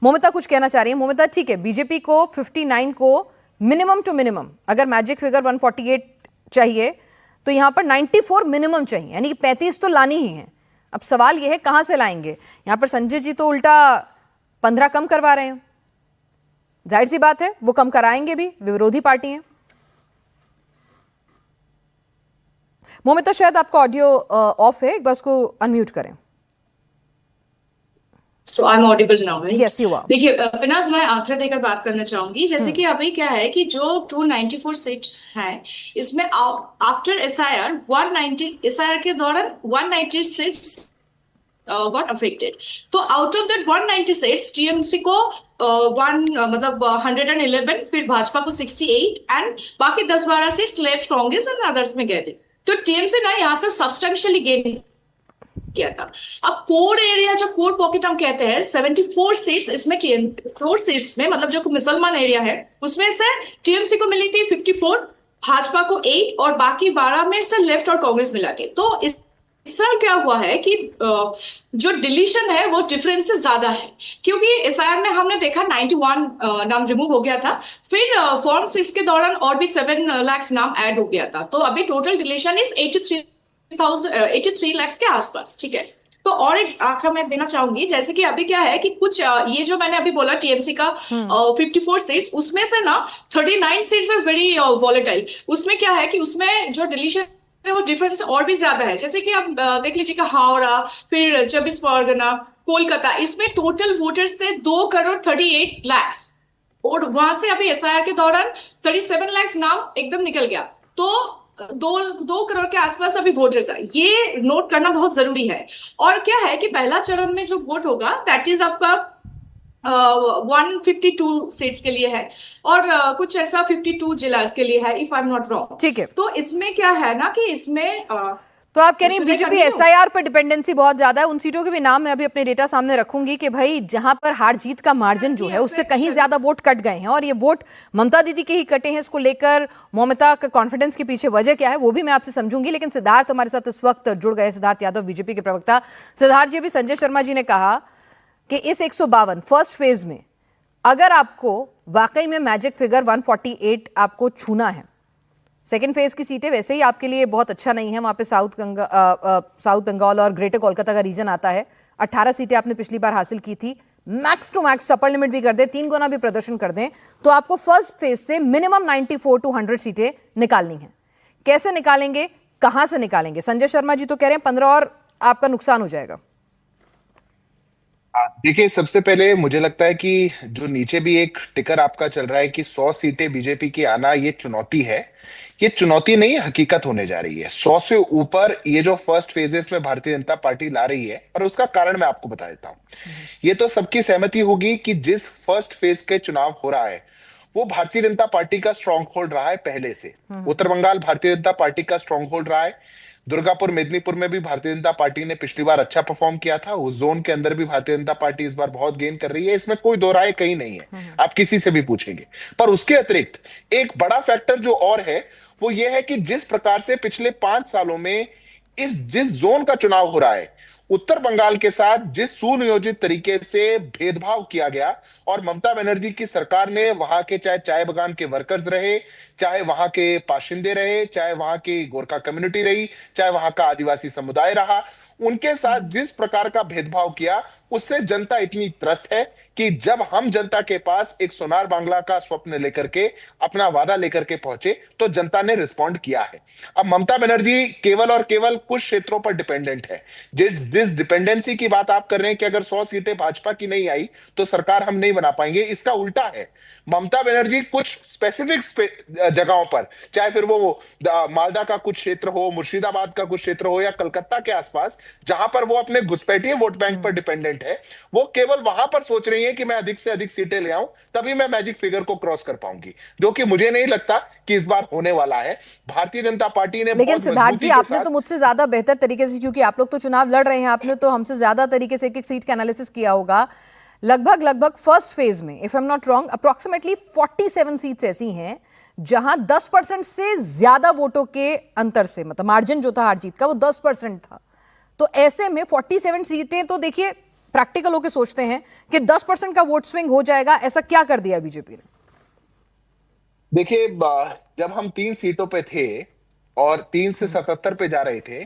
मोमिता कुछ कहना चाह रही है। मोमिता, ठीक है, बीजेपी को 59 को मिनिमम टू मिनिमम, अगर मैजिक फिगर 148 चाहिए तो यहां पर 94 मिनिमम चाहिए, यानी कि 35 तो लानी ही है। अब सवाल यह है कहां से लाएंगे। यहां पर संजय जी तो उल्टा 15 कम करवा रहे हैं। जाहिर सी बात है वो कम कराएंगे भी, विरोधी पार्टी हैं। मोमिता, शायद आपका ऑडियो ऑफ है, एक बार उसको अनम्यूट करें। So I'm audible now, right? Yes, you are. देखिए पिनाज, मैं आंकड़ा देकर बात करना चाहूंगी। जैसे कि अभी क्या है कि जो 294 सीट है, इसमें आफ्टर एसआईआर 190 एसआईआर के दौरान 190 सीट्स गॉट अफेक्टेड। तो out of that 190 seats TMC को 111, फिर भाजपा को 68 एंड बाकी 10-12 सीट्स लेफ्ट कांग्रेस और अदर्स में गए थे। तो टीएमसी ना यहाँ से सब्सटेंशियली गेन किया था। अब कोर एरिया, जो कोर पॉकेट हम कहते हैं, 74 सीट्स इसमें 4 सीट्स में, मतलब जो मुसलमान एरिया है उसमें से टीएमसी को मिली थी 54, भाजपा को 8 और बाकी 12 में से लेफ्ट और कांग्रेस मिला के। तो इस साल क्या हुआ है कि जो डिलीशन है वो डिफरेंसेस ज्यादा है, क्योंकि एसआईआर में हमने देखा 91 नाम रिमूव हो गया था, फिर फॉर्म 6 के दौरान और भी 7 लाख नाम ऐड हो गया था। तो अभी टोटल डिलीशन इज 83 लाख के आसपास। ठीक है, तो और एक आंकड़ा मैं देना चाहूंगी। जैसे कि अभी क्या है कि कुछ ये जो मैंने अभी बोला टीएमसी का 54 सीट्स, उसमें से ना 39 सीट्स आर वेरी वॉलेटाइल। उसमें क्या है कि उसमें जो डिलीशन है वो डिफरेंस और भी ज्यादा है। जैसे कि आप देख लीजिएगा हावड़ा, फिर 24 परगना, कोलकाता, इसमें टोटल वोटर्स थे 2.38 करोड़ और वहां से अभी एसआईआर के दौरान 37 लाख नाम एकदम निकल गया। तो 2 करोड़ के आसपास अभी वोटर्स है, ये नोट करना बहुत जरूरी है। और क्या है कि पहला चरण में जो वोट होगा दैट इज आपका 152 सीट्स के लिए है और कुछ ऐसा 52 जिला के लिए है, if I am not wrong. ठीक है, तो इसमें क्या है ना कि इसमें तो आप कह रही हैं बीजेपी एसआईआर पर डिपेंडेंसी बहुत ज्यादा है। उन सीटों के भी नाम मैं अभी अपने डेटा सामने रखूंगी कि भाई जहां पर हार जीत का मार्जिन जो है उससे कहीं ज्यादा वोट कट गए हैं, और ये वोट ममता दीदी के ही कटे हैं। इसको लेकर मोमिता का कॉन्फिडेंस के पीछे वजह क्या है वो भी मैं आपसे समझूंगी, लेकिन सिद्धार्थ हमारे साथ इस वक्त जुड़ गए। सिद्धार्थ यादव, बीजेपी के प्रवक्ता। सिद्धार्थ जी, अभी संजय शर्मा जी ने कहा कि इस 152 फर्स्ट फेज में अगर आपको वाकई में मैजिक फिगर 148 आपको छूना है, सेकेंड फेज की सीटें वैसे ही आपके लिए बहुत अच्छा नहीं है। वहां पे साउथ बंगाल और ग्रेटर कोलकाता का रीजन आता है। 18 सीटें आपने पिछली बार हासिल की थी। Max to max upper limit भी कर दें, 3 गुना भी प्रदर्शन कर दें, तो आपको फर्स्ट फेज से मिनिमम 94 to 100 सीटें निकालनी है। कैसे निकालेंगे, कहां से निकालेंगे? संजय शर्मा जी तो कह रहे हैं 15 और आपका नुकसान हो जाएगा। देखिए, सबसे पहले मुझे लगता है कि जो नीचे भी एक टिकर आपका चल रहा है कि 100 सीटें बीजेपी की आना ये चुनौती है, ये चुनौती नहीं, हकीकत होने जा रही है। 100 से ऊपर ये जो फर्स्ट फेजेस में भारतीय जनता पार्टी ला रही है, और उसका कारण मैं आपको बता देता हूं। ये तो सबकी सहमति होगी कि जिस फर्स्ट फेज के चुनाव हो रहा है वो भारतीय जनता पार्टी का स्ट्रॉन्ग होल्ड रहा है पहले से। उत्तर बंगाल भारतीय जनता पार्टी का स्ट्रॉन्ग होल्ड रहा है। दुर्गापुर, मेदिनीपुर में भी भारतीय जनता पार्टी ने पिछली बार अच्छा परफॉर्म किया था। उस जोन के अंदर भी भारतीय जनता पार्टी इस बार बहुत गेन कर रही है, इसमें कोई दो राय कहीं नहीं है, आप किसी से भी पूछेंगे। पर उसके अतिरिक्त एक बड़ा फैक्टर जो और है वो ये है कि जिस प्रकार से पिछले 5 सालों में जिस जोन का चुनाव हो रहा है, उत्तर बंगाल के साथ जिस सुनियोजित तरीके से भेदभाव किया गया, और ममता बनर्जी की सरकार ने वहां के चाहे चाय बागान के वर्कर्स रहे, चाहे वहां के बाशिंदे रहे, चाहे वहां की गोरखा कम्युनिटी रही, चाहे वहां का आदिवासी समुदाय रहा, उनके साथ जिस प्रकार का भेदभाव किया, उससे जनता इतनी त्रस्त है कि जब हम जनता के पास एक सोनार बांग्ला का स्वप्न लेकर के, अपना वादा लेकर के पहुंचे, तो जनता ने रिस्पॉन्ड किया है। अब ममता बनर्जी केवल और केवल कुछ क्षेत्रों पर डिपेंडेंट है। जिस डिपेंडेंसी की बात आप कर रहे हैं कि अगर 100 सीटें भाजपा की नहीं आई तो सरकार हम नहीं बना पाएंगे, इसका उल्टा है। ममता बनर्जी कुछ स्पेसिफिक जगहों पर, चाहे फिर वो मालदा का कुछ क्षेत्र हो, मुर्शिदाबाद का कुछ क्षेत्र हो, या कलकत्ता के आसपास, जहां पर वो अपने घुसपैठिए वोट बैंक पर डिपेंडेंट है, वो केवल वहां पर सोच रही है कि मैं अधिक से अधिक सीटें ले आऊं, तभी मैं मैजिक फिगर को क्रॉस कर पाऊंगी, जो कि मुझे नहीं लगता कि इस बार होने वाला है। भारतीय जनता पार्टी ने, लेकिन सिद्धार्थ जी, आपने तो मुझसे ज्यादा बेहतर तरीके से, क्योंकि आप लोग तो चुनाव लड़ रहे हैं, आपने तो हमसे ज्यादा तरीके से एक एक सीट का एनालिसिस किया होगा। लगभग फर्स्ट फेज में, if I am not wrong, approximately 47 seats ऐसी हैं जहां 10% से ज्यादा वोटों के अंतर से, मतलब मार्जिन जो था हार जीत का वो 10% था। तो ऐसे में 47 सीटें तो देखिए प्रैक्टिकल होकर सोचते हैं कि 10% का वोट स्विंग हो जाएगा, ऐसा क्या कर दिया बीजेपी ने? देखिए, जब हम 3 सीटों पे थे और 3 से 77 पे जा रहे थे,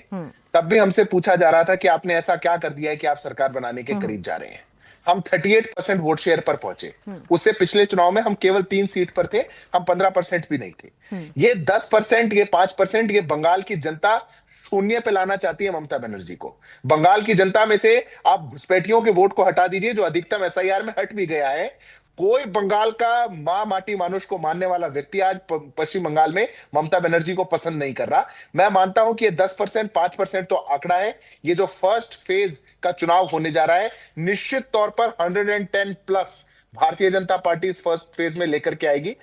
तब भी हमसे पूछा जा रहा था कि आपने ऐसा क्या कर दिया है कि आप सरकार बनाने के करीब जा रहे हैं। हम 38% वोट शेयर पर पहुंचे। उससे पिछले चुनाव में हम केवल 3 सीट पर थे, हम 15% भी नहीं थे। ये 10%, ये 5%, ये बंगाल की जनता शून्य पे लाना चाहती है ममता बनर्जी को। बंगाल की जनता में से आप घुसपैठियों के वोट को हटा दीजिए, जो अधिकतम एसआईआर में हट भी गया है। कोई बंगाल का मां माटी मानुष को मानने वाला व्यक्ति आज पश्चिम बंगाल में ममता बनर्जी को पसंद नहीं कर रहा। मैं मानता हूं कि ये 10%, 5% तो आंकड़ा है। ये जो फर्स्ट फेज का चुनाव होने जा रहा है, निश्चित तौर पर 110 प्लस भारतीय जनता पार्टी इस फर्स्ट फेज में लेकर के आएगी।